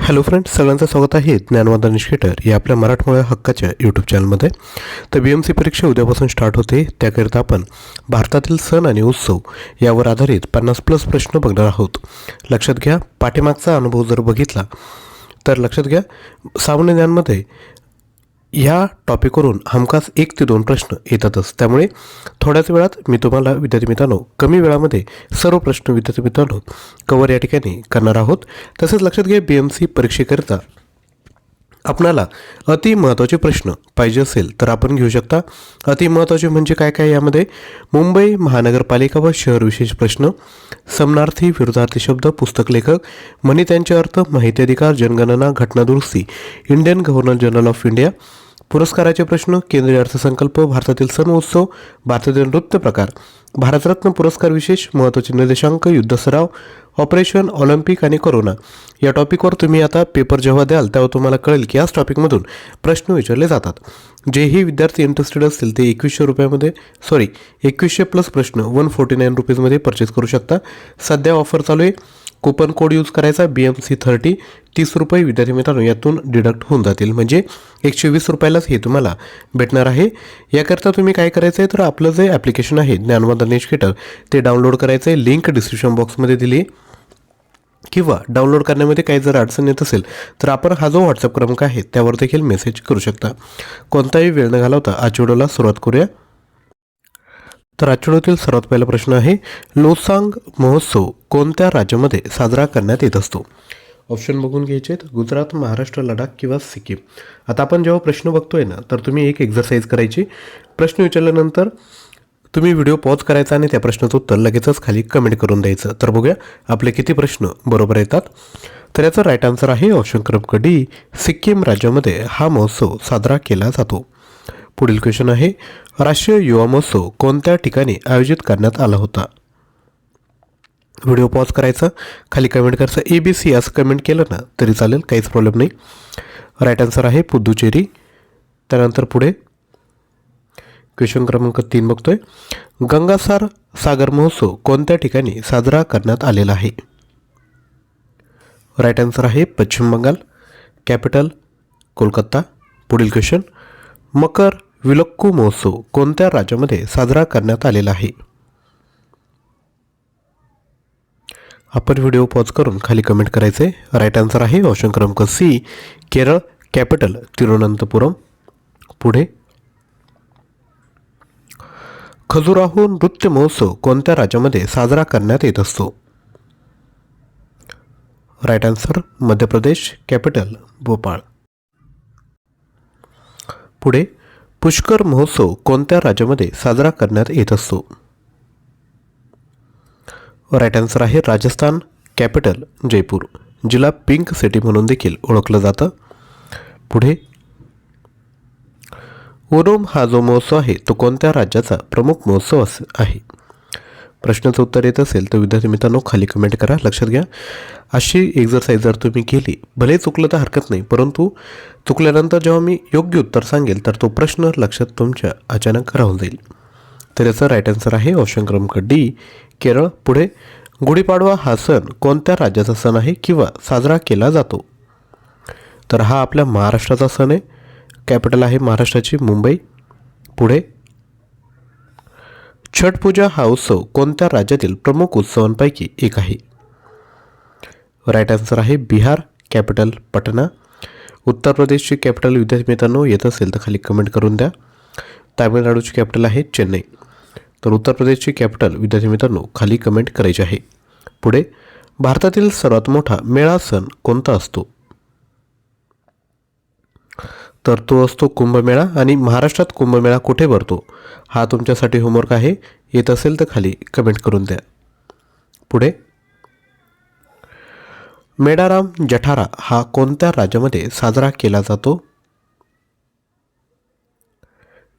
Hello friends, सगळ्यांचं स्वागत आहे ज्ञानवाद निष्केटर या आपल्या मराठमोळ्या हक्काच्या यूट्यूब चॅनलमध्ये. तर BMC परीक्षा उद्यापासून स्टार्ट होते. त्याकरिता आपण भारतातील सण आणि उत्सव यावर आधारित 50+ प्रश्न बघणार आहोत. लक्षात घ्या, पाठीमागचा अनुभव जर बघितला तर लक्षात घ्या, सामान्य ज्ञानमध्ये ह्या टॉपिकवरून हमखास 1 ते 2 प्रश्न येतातच. त्यामुळे थोड्याच वेळात मी तुम्हाला विद्यार्थी मित्रांनो कमी वेळामध्ये सर्व प्रश्न विद्यार्थी मित्रांनो कवर या ठिकाणी करणार आहोत. तसेच लक्षात घ्या, BMC परीक्षेकरिता आपणाला अति महत्त्वाचे प्रश्न पाहिजे असेल तर आपण घेऊ शकता. अति महत्त्वाचे म्हणजे काय काय यामध्ये मुंबई महानगरपालिका व शहर विशेष प्रश्न, समानार्थी विरुद्धार्थी शब्द, पुस्तक लेखक, म्हणी त्यांचे अर्थ, माहिती अधिकार, जनगणना, घटना दुरुस्ती, Indian governor general of India, पुरस्काराचे प्रश्न, केंद्रीय अर्थसंकल्प, भारतातील सण उत्सव, भारतातील नृत्य प्रकार, भारतरत्न पुरस्कार विशेष, महत्त्वाचे निर्देशांक, युद्ध सराव, ऑपरेशन, ऑलिम्पिक आणि कोरोना. या टॉपिकवर तुम्ही आता पेपर जेव्हा द्याल तेव्हा तुम्हाला कळेल की याच टॉपिकमधून प्रश्न विचारले जातात. जेही विद्यार्थी इंटरेस्टेड असतील ते 2100 रुपयामध्ये 2100 प्लस प्रश्न 149 रुपीजमध्ये परचेस करू शकता. सध्या ऑफर चालू आहे. कुपन कोड यूज करायचा BMC 30, 30 रुपये विद्यार्थी मित्रांनो यातून डिडक्ट होऊन जातील. म्हणजे 120 रुपयालाच हे तुम्हाला भेटणार आहे. याकरता तुम्ही काय करायचं आहे तर आपलं जे ॲप्लिकेशन आहे ज्ञानवाद निष्केटर ते डाउनलोड करायचं आहे. लिंक डिस्क्रिप्शन बॉक्समध्ये दिली आहे. किंवा डाउनलोड करण्यामध्ये काही जर अडचण येत असेल तर आपण हा जो व्हॉट्सअप क्रमांक आहे त्यावर देखील मेसेज करू शकता. कोणताही वेळ न घालवता आजच्या व्हिडिओला सुरुवात करूया. तर आजच्या व्हिडिओतील सर्वात पहिला प्रश्न आहे, लोसांग महोत्सव कोणत्या राज्यामध्ये साजरा करण्यात येत असतो? ऑप्शन बघून घ्यायचे आहेत. गुजरात, महाराष्ट्र, लडाख किंवा सिक्कीम. आता आपण जेव्हा प्रश्न बघतोय ना तर तुम्ही एक एक्झरसाईज करायची. प्रश्न विचारल्यानंतर तुम्ही व्हिडिओ पॉज करायचा आणि त्या प्रश्नाचं उत्तर लगेचच खाली कमेंट करून द्यायचं. तर बघूया आपले किती प्रश्न बरोबर येतात. तर याचा राईट आन्सर आहे ऑप्शन क्रमांक डी, सिक्कीम राज्यामध्ये हा महोत्सव साजरा केला जातो. पुढील क्वेश्चन आहे, राष्ट्रीय युवा महोत्सव कोणत्या ठिकाणी आयोजित करण्यात आला होता? व्हिडिओ पॉज करायचा, खाली कमेंट करायचं. ABC असं कमेंट केलं ना तरी चालेल, काहीच प्रॉब्लेम नाही. राईट आन्सर आहे पुदुचेरी. त्यानंतर पुढे क्वेश्चन क्रमांक 3 बघतोय, गंगासार सागर महोत्सव कोणत्या ठिकाणी साजरा करण्यात आलेला आहे? राईट आन्सर आहे पश्चिम बंगाल. कॅपिटल कोलकाता. पुढील क्वेश्चन, मकर विलक्कू महोत्सव कोणत्या राज्यामध्ये साजरा करण्यात आलेला आहे? आपण व्हिडिओ पॉज करून खाली कमेंट करायचे. राईट आन्सर आहे ऑप्शन क्रमांक सी, केरळ. कॅपिटल तिरुवनंतपुरम. पुढे, खजुराहो नृत्य महोत्सव कोणत्या राज्यामध्ये साजरा करण्यात येत असतो? Right answer Madhya Pradesh. Capital Bhopal. पुढे, पुष्कर महोत्सव कोणत्या राज्यामध्ये साजरा करण्यात येत असतो? राईट आन्सर आहे राजस्थान. कॅपिटल जयपूर. जिला पिंक सिटी म्हणून देखील ओळखलं जातं. पुढे, ओणम हा जो महोत्सव आहे तो कोणत्या राज्याचा प्रमुख महोत्सव आहे? प्रश्नाचं उत्तर येत असेल तर विद्यार्थी मित्रांनो खाली कमेंट करा. लक्षात घ्या, अशी एक्झरसाईज जर तुम्ही केली, भले चुकलं तर हरकत नाही, परंतु चुकल्यानंतर जेव्हा मी योग्य उत्तर सांगेल तर तो प्रश्न लक्षात तुमच्या अचानक राहून जाईल. तर याचा राईट आन्सर आहे ऑप्शन क्रमांक डी, केरळ. पुढे, गुढीपाडवा हा सण कोणत्या राज्याचा सण आहे किंवा साजरा केला जातो? तर हा आपल्या महाराष्ट्राचा सण आहे. कॅपिटल आहे महाराष्ट्राची मुंबई. पुढे, छठ पूजा हा उत्सव कोणत्या राज्यातील प्रमुख उत्सवांपैकी एक आहे? राईट आन्सर आहे बिहार. कॅपिटल पटना. उत्तर प्रदेशची कॅपिटल विद्यार्थी मित्रांनो येत असेल तर खाली कमेंट करून द्या. तामिळनाडूची कॅपिटल आहे चेन्नई. तर उत्तर प्रदेशची कॅपिटल विद्यार्थी मित्रांनो खाली कमेंट करायची आहे. पुढे, भारतातील सर्वात मोठा मेळा सण कोणता असतो? तर तो असतो कुंभमेळा. आणि महाराष्ट्रात कुंभमेळा कुठे भरतो हा तुमच्यासाठी होमवर्क आहे. येत असेल तर खाली कमेंट करून द्या. पुढे, मेडाराम जठारा हा कोणत्या राज्यामध्ये साजरा केला जातो?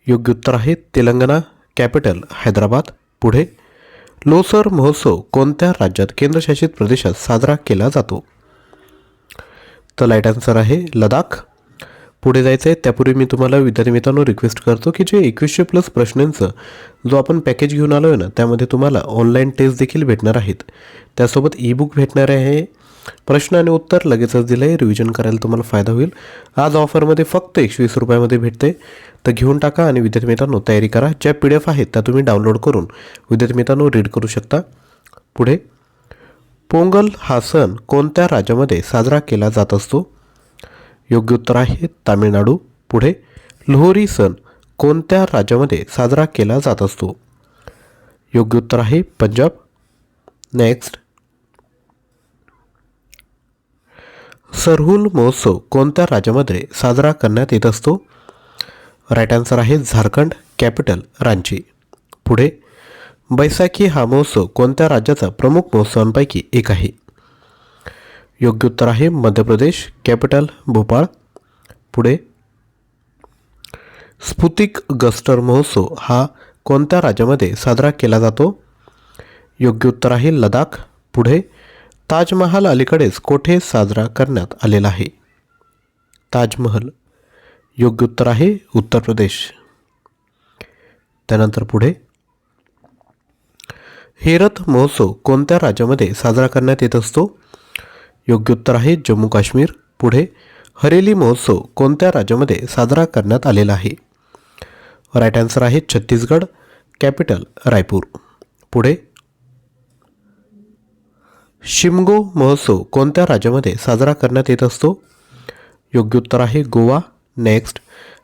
योग्य उत्तर आहे तेलंगणा. कॅपिटल हैदराबाद. पुढे, लोसर महोत्सव कोणत्या राज्यात केंद्रशासित प्रदेशात साजरा केला जातो? तर राईट आन्सर आहे लडाख. पुढे जायचं आहे त्यापूर्वी मी तुम्हाला विद्यार्थी मित्रांनो रिक्वेस्ट करतो की जे 2100 प्लस प्रश्नांचं जो आपण पॅकेज घेऊन आलो आहे ना त्यामध्ये तुम्हाला ऑनलाईन टेस्ट देखील भेटणार आहेत. त्यासोबत ई बुक भेटणार आहे. प्रश्न आणि उत्तर लगेचच दिलं आहे. रिव्हिजन करायला तुम्हाला फायदा होईल. आज ऑफरमध्ये फक्त 120 रुपयामध्ये भेटते, तर घेऊन टाका आणि विद्यार्थी मित्रांनो तयारी करा. ज्या PDF आहेत त्या तुम्ही डाउनलोड करून विद्यार्थी मित्रांनो रीड करू शकता. पुढे, पोंगल हा सण कोणत्या राज्यामध्ये साजरा केला जात असतो? योग्य उत्तर आहे तामिळनाडू. पुढे, लोहरी सण कोणत्या राज्यामध्ये साजरा केला जात असतो? योग्य उत्तर आहे पंजाब. नेक्स्ट, सरहुल महोत्सव कोणत्या राज्यामध्ये साजरा करण्यात येत असतो? राईट आन्सर आहे झारखंड. कॅपिटल रांची. पुढे, बैसाखी हा महोत्सव कोणत्या राज्याचा प्रमुख महोत्सवांपैकी एक आहे? योग्य उत्तर आहे मध्य प्रदेश. कॅपिटल भोपाळ. पुढे, स्पुतिक गस्टर महोत्सव हा कोणत्या राज्यामध्ये साजरा केला जातो? योग्य उत्तर आहे लडाख. पुढे, ताजमहाल अलीकडेच कोठे साजरा करण्यात आलेला आहे? ताजमहल. योग्य उत्तर आहे उत्तर प्रदेश. त्यानंतर पुढे, हेरत महोत्सव कोणत्या राज्यामध्ये साजरा करण्यात येत असतो? योग्य उत्तर आहे जम्मू काश्मीर. पुढे, हरेली महोत्सव कोणत्या राज्यामध्ये साजरा करण्यात आलेला आहे? राईट आन्सर आहे छत्तीसगड. कॅपिटल रायपूर. पुढे, शिमगो महोत्सव कोणत्या राज्यामध्ये साजरा करण्यात येत असतो? योग्य उत्तर आहे गोवा. नेक्स्ट,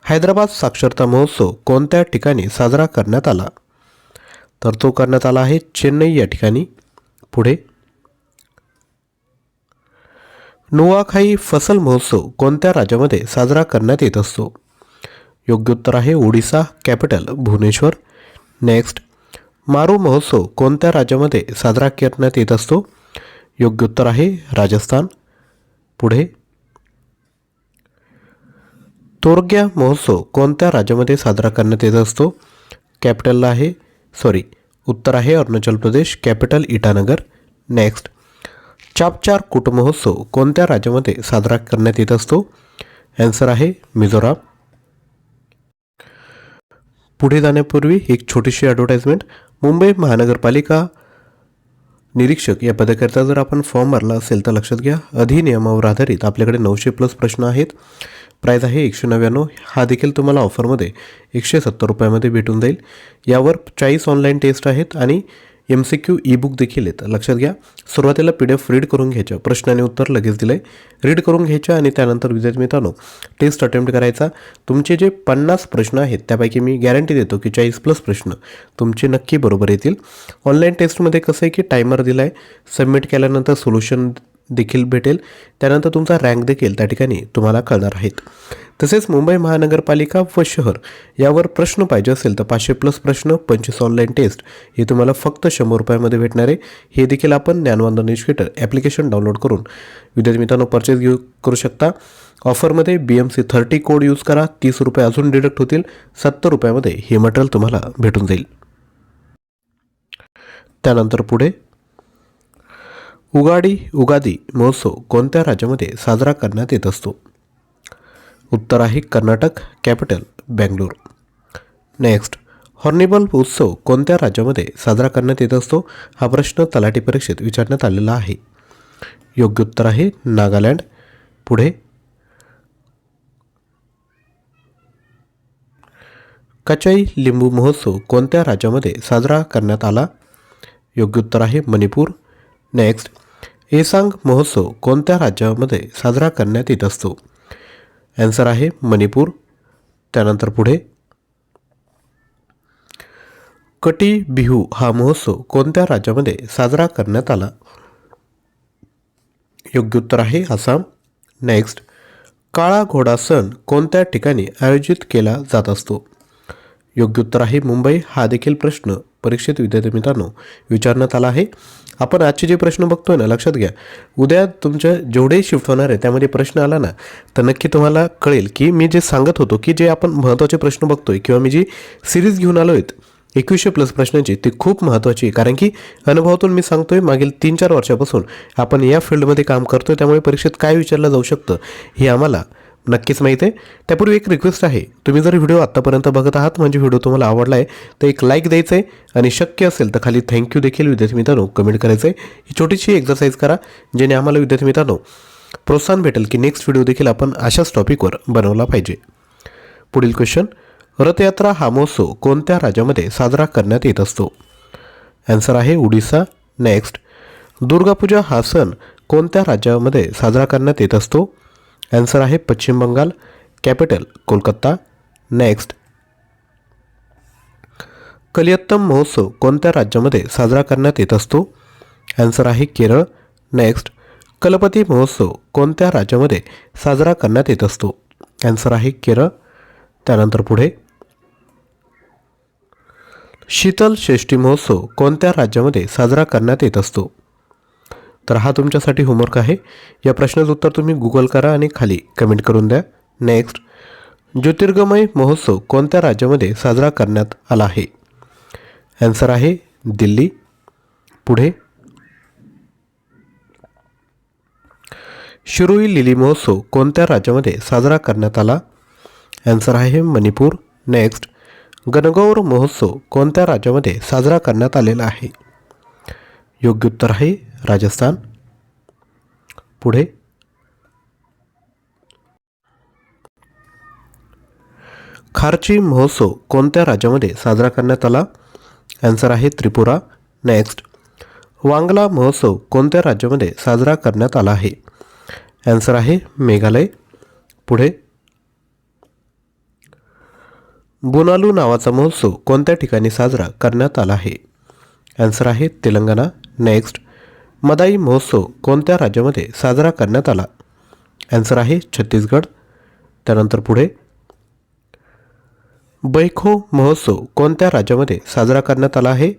हैदराबाद साक्षरता महोत्सव कोणत्या ठिकाणी साजरा करण्यात आला? तर तो करण्यात आला आहे चेन्नई या ठिकाणी. पुढे, नुआखाई फसल महोत्सव कोणत्या राज्यामध्ये साजरा करण्यात येत असतो? योग्य उत्तर आहे ओडिसा. कॅपिटल भुवनेश्वर. नेक्स्ट, मारू महोत्सव कोणत्या राज्यामध्ये साजरा करण्यात येत असतो? योग्य उत्तर आहे राजस्थान. पुढे, तोरग्या महोत्सव कोणत्या राज्यामध्ये साजरा करण्यात येत असतो? कॅपिटलला आहे उत्तर आहे अरुणाचल प्रदेश. कॅपिटल इटानगर. नेक्स्ट, चापचार कूट महोत्सव कोणत्या राज्यामध्ये साजरा करण्यात येत असतो? ॲन्सर आहे मिझोराम. पुढे जाण्यापूर्वी एक छोटीशी ॲडव्हर्टाइजमेंट. मुंबई महानगरपालिका निरीक्षक या पदाकरता जर आपण फॉर्म भरला असेल तर लक्षात घ्या, अधिनियमावर आधारित आपल्याकडे 900+ प्रश्न आहेत. प्राईज आहे 199. हा देखील तुम्हाला ऑफरमध्ये 170 रुपयामध्ये भेटून जाईल. यावर 40 ऑनलाईन टेस्ट आहेत आणि MCQ ई-बुक देखील आहेत. लक्षात घ्या, सुरुवातीला PDF रीड करून घ्यायच्या, प्रश्न आणि उत्तर लगेच दिलं आहे. रीड करून घ्यायच्या आणि त्यानंतर विद्यार्थी मित्रांनो टेस्ट अटेम्प्ट करायचा. तुमचे जे 50 प्रश्न आहेत त्यापैकी मी गॅरंटी देतो की 40+ प्रश्न तुमचे नक्की बरोबर येतील. ऑनलाईन टेस्टमध्ये कसं आहे की टायमर दिला आहे, सबमिट केल्यानंतर सोल्युशन देखील भेटेल, त्यानंतर तुमचा रँक देखील त्या ठिकाणी तुम्हाला कळणार आहेत. तसेच मुंबई महानगरपालिका व शहर यावर प्रश्न पाहिजे असेल तर 500+ प्रश्न, 25 ऑनलाईन टेस्ट हे तुम्हाला फक्त 100 रुपयामध्ये भेटणार आहे. हे देखील आपण ज्ञानवंदन एज्युकेटर ॲप्लिकेशन डाउनलोड करून विद्यार्थी मित्रांनो परचेस करू शकता. ऑफरमध्ये BMC 30 कोड यूज करा. 30 रुपये अजून डिडक्ट होतील. 70 रुपयामध्ये हे मटेरियल तुम्हाला भेटून जाईल. त्यानंतर पुढे, उगादी महोत्सव कोणत्या राज्यामध्ये साजरा करण्यात येत असतो? उत्तर आहे कर्नाटक. कॅपिटल बेंगलोर. नेक्स्ट, हॉर्निबल उत्सव कोणत्या राज्यामध्ये साजरा करण्यात येत असतो? हा प्रश्न तलाठी परीक्षेत विचारण्यात आलेला आहे. योग्य उत्तर आहे नागालँड. पुढे, कचाई लिंबू महोत्सव कोणत्या राज्यामध्ये साजरा करण्यात आला? योग्य उत्तर आहे मणिपूर. नेक्स्ट, एसांग महोत्सव कोणत्या राज्यामध्ये साजरा करण्यात येत असतो? ॲन्सर आहे मणिपूर. त्यानंतर पुढे, कटी बिहू हा महोत्सव कोणत्या राज्यामध्ये साजरा करण्यात आला? योग्य उत्तर आहे आसाम. नेक्स्ट, काळा घोडा सण कोणत्या ठिकाणी आयोजित केला जात असतो? योग्य उत्तर आहे मुंबई. हा देखील प्रश्न परीक्षेत विद्यार्थी मित्रांनो विचारण्यात आला आहे. आपण आजचे जे प्रश्न बघतोय ना, लक्षात घ्या, उद्या तुमचं जेवढे शिफ्ट होणार आहे त्यामध्ये प्रश्न आला ना तर नक्की तुम्हाला कळेल की मी जे सांगत होतो की जे आपण महत्त्वाचे प्रश्न बघतोय किंवा मी जी सिरीज घेऊन आलो आहेत 2100+ प्रश्नांची, ती खूप महत्त्वाची आहे. कारण की अनुभवातून मी सांगतोय, मागील 3-4 वर्षापासून आपण या फील्डमध्ये काम करतोय, त्यामुळे परीक्षेत काय विचारलं जाऊ शकतं हे आम्हाला नक्कीच माहीत आहे. त्यापूर्वी एक रिक्वेस्ट आहे, तुम्ही जर व्हिडिओ आत्तापर्यंत बघत आहात म्हणजे व्हिडिओ तुम्हाला आवडला आहे तर एक लाईक द्यायचं आहे आणि शक्य असेल तर खाली थँक्यू देखील विद्यार्थी मित्रांनो कमेंट करायचं आहे. ही छोटीशी एक्सरसाइज करा जेणे आम्हाला विद्यार्थी मित्रांनो प्रोत्साहन भेटेल की नेक्स्ट व्हिडिओ देखील आपण अशाच टॉपिकवर बनवला पाहिजे. पुढील क्वेश्चन, रथयात्रा हा महोत्सव कोणत्या राज्यामध्ये साजरा करण्यात येत असतो? आन्सर आहे उडीसा. नेक्स्ट, दुर्गापूजा हा सण कोणत्या राज्यामध्ये साजरा करण्यात येत असतो? आन्सर आहे पश्चिम बंगाल. कॅपिटल कोलकाता. नेक्स्ट, कलियत्तम महोत्सव कोणत्या राज्यामध्ये साजरा करण्यात येत असतो? आन्सर आहे केरळ. नेक्स्ट, कलपती महोत्सव कोणत्या राज्यामध्ये साजरा करण्यात येत असतो? आन्सर आहे केरळ. त्यानंतर पुढे, शीतल षष्ठी महोत्सव कोणत्या राज्यामध्ये साजरा करण्यात येत असतो? तर हा तुमच्यासाठी होमवर्क आहे. या प्रश्नाचं उत्तर तुम्ही गूगल करा आणि खाली कमेंट करून द्या. नेक्स्ट, ज्योतिर्गमय महोत्सव कोणत्या राज्यामध्ये साजरा करण्यात आला आहे? आन्सर आहे दिल्ली. पुढे, शिरोई लिली महोत्सव कोणत्या राज्यामध्ये साजरा करण्यात आला? आन्सर आहे मणिपूर. नेक्स्ट, गणगौर महोत्सव कोणत्या राज्यामध्ये साजरा करण्यात आलेला आहे? योग्य उत्तर आहे राजस्थान. पुढे, खारची महोत्सव कोणत्या राज्यामध्ये साजरा करण्यात आला? आन्सर आहे त्रिपुरा. नेक्स्ट, वांगला महोत्सव कोणत्या राज्यामध्ये साजरा करण्यात आला आहे? आन्सर आहे मेघालय. पुढे, बोनालू नावाचा महोत्सव कोणत्या ठिकाणी साजरा करण्यात आला आहे? आन्सर आहे तेलंगणा. नेक्स्ट, मदाई महोत्सव कोणत्या राज्यामध्ये साजरा करण्यात आला? आन्सर आहे छत्तीसगड. त्यानंतर पुढे, बैखो महोत्सव कोणत्या राज्यामध्ये साजरा करण्यात आला आहे?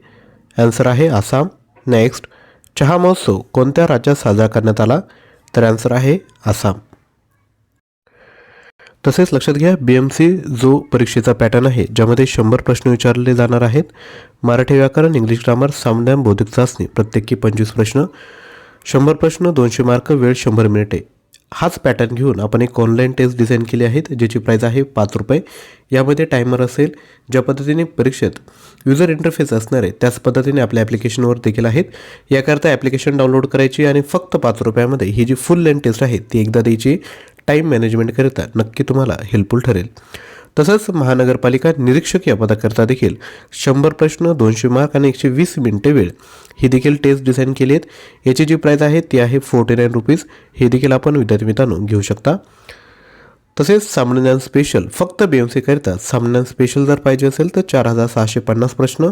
आन्सर आहे आसाम. नेक्स्ट, चहा महोत्सव कोणत्या राज्यात साजरा करण्यात आला? तर आन्सर आहे आसाम. तसेच लक्षात घ्या, BMC जो परीक्षेचा पॅटर्न आहे ज्यामध्ये 100 प्रश्न विचारले जाणार आहेत. मराठी व्याकरण, इंग्लिश ग्रामर, सामान्य बौद्धिक चाचणी प्रत्येकी 25 प्रश्न, 100 प्रश्न, 200 मार्क, वेळ 100 मिनिटे. हाच पॅटर्न घेऊन आपण एक ऑनलाईन टेस्ट डिझाईन केली आहे ज्याची प्राईज आहे 5 रुपये. यामध्ये टायमर असेल. ज्या पद्धतीने परीक्षेत युजर इंटरफेस असणार आहे त्याच पद्धतीने आपल्या ॲप्लिकेशनवर देखील आहेत. याकरता ॲप्लिकेशन डाउनलोड करायची आणि फक्त 5 रुपयामध्ये ही जी फुल लेंथ टेस्ट आहे ती एकदा द्यायची. टाईम मॅनेजमेंटकरिता नक्की तुम्हाला हेल्पफुल ठरेल. तसंच महानगरपालिका निरीक्षक या पदाकरता देखील 100 प्रश्न, 200 मार्क आणि 120 मिनिटे वेळ ही देखील टेस्ट डिझाईन केली आहेत. याची जी प्राईज आहे ती आहे 49 रुपीज. हे देखील आपण विद्यार्थी मित्रांनो घेऊ शकता. तसेच सामान्य ज्ञान स्पेशल फक्त BMC करिता सामान्य ज्ञान स्पेशल जर पाहिजे असेल तर 4650 प्रश्न,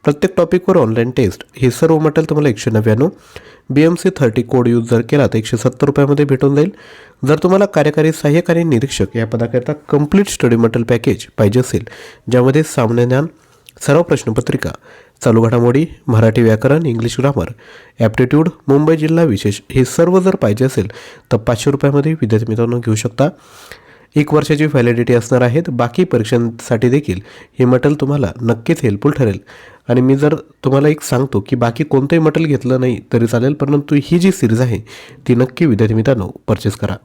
प्रत्येक टॉपिकवर ऑनलाईन टेस्ट, हे सर्व मटेरियल तुम्हाला 199. BMC 30 कोड यूज जर केला तर 170 रुपयामध्ये भेटून जाईल. जर तुम्हाला कार्यकारी सहाय्यक आणि निरीक्षक या पदाकरिता कंप्लीट स्टडी मटेरियल पॅकेज पाहिजे असेल ज्यामध्ये सामान्य ज्ञान, सर्व प्रश्नपत्रिका, चालू घडामोडी, मराठी व्याकरण, इंग्लिश ग्रामर, ॲप्टिट्यूड, मुंबई जिल्हा विशेष हे सर्व जर पाहिजे असेल तर 500 रुपयामध्ये विद्यार्थी मित्रांनो घेऊ शकता. 1 वर्षाची व्हॅलिडिटी असणार आहेत. बाकी परीक्षांसाठी देखील हे मटेरियल तुम्हाला नक्कीच हेल्पफुल ठरेल. आणि मी जर तुम्हाला एक सांगतो की बाकी कोणतंही मटेरियल घेतलं नाही तरी चालेल, परंतु ही जी सिरीज आहे ती नक्की विद्यार्थी मित्रांनो परचेस करा.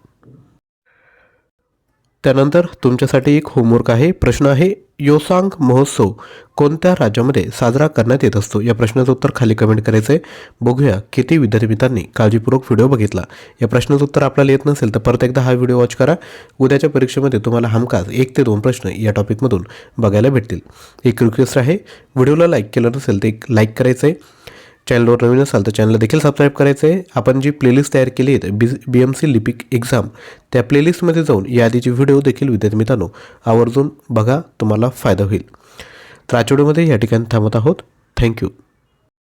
त्यानंतर तुमच्यासाठी एक होमवर्क आहे. प्रश्न आहे, योसांग महोत्सव कोणत्या राज्यामध्ये साजरा करण्यात येत असतो? या प्रश्नाचं उत्तर खाली कमेंट करायचं आहे. बघूया किती विद्यार्थी मित्रांनी काळजीपूर्वक व्हिडिओ बघितला. या प्रश्नाचं उत्तर आपल्याला येत नसेल तर परत एकदा हा व्हिडिओ वॉच करा. उद्याच्या परीक्षेमध्ये तुम्हाला हमखास 1 ते 2 प्रश्न या टॉपिकमधून बघायला भेटतील. एक रिक्वेस्ट आहे, व्हिडिओला लाईक केलं नसेल तर एक लाईक करायचं आहे. चॅनलवर नवीन असाल तर चॅनलला देखील सबस्क्राईब करायचं आहे. आपण जी प्लेलिस्ट तयार केली आहे BMC लिपिक एक्झाम त्या प्लेलिस्टमध्ये जाऊन याआधीचे व्हिडिओ देखील विद्यार्थी मित्रांनो आवर्जून बघा, तुम्हाला फायदा होईल. तर आजच्या व्हिडिओमध्ये या ठिकाणी थांबत आहोत. थँक्यू.